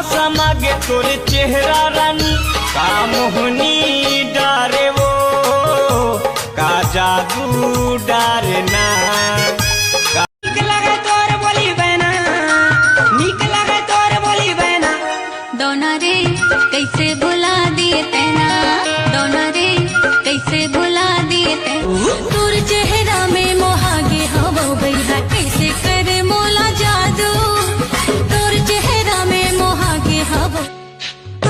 समागे तोर चेहरा रानी का मोहनी डारे वो का जादू डारे ना। नीक लगे तोर बोली बहना, नीक लगे तोर बोली बहना। दोना रे कैसे भुला दिए तेना, दोना रे कैसे भुला दिए तेना। तोर चेहरा में मोहागे हवा बैठा कैसे करे मोला जादू। तोर चेहरा में मोहागे हवा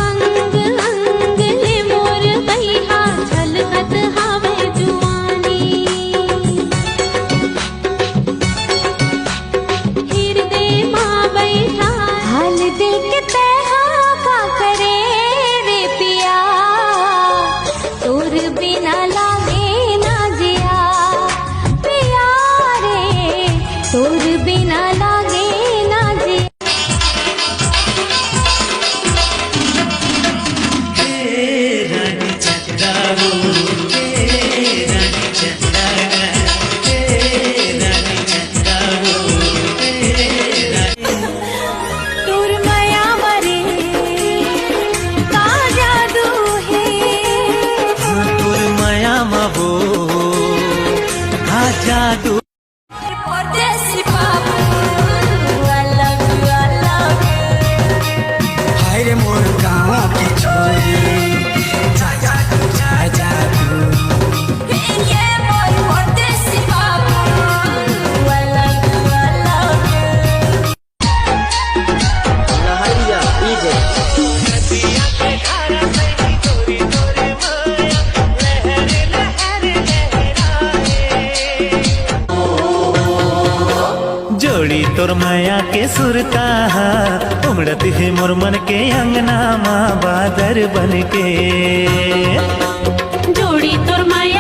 अंग अंग ले मोर बैठा झलकत हवे जुआनी। हृदय माँ बैठा हाल दिल के तहा का करे रे पिया। तोर बिना लागे ना जिया पिया रे, तोर बिना लागे ना जिया। तोर माया मरे का जादू है। तोर माया मबो का जादू। परदेसी बाबू I love you, I love you। हाय रे मोर गाँव की छोरी, जा जा तू, जा जा तू। ये मोर परदेसी बाबू I love you, I love you। जोड़ी तोर माया के सुरता उमड़ती है मोर मन के अंगना माँ बादर बन के। जोड़ी तोर माया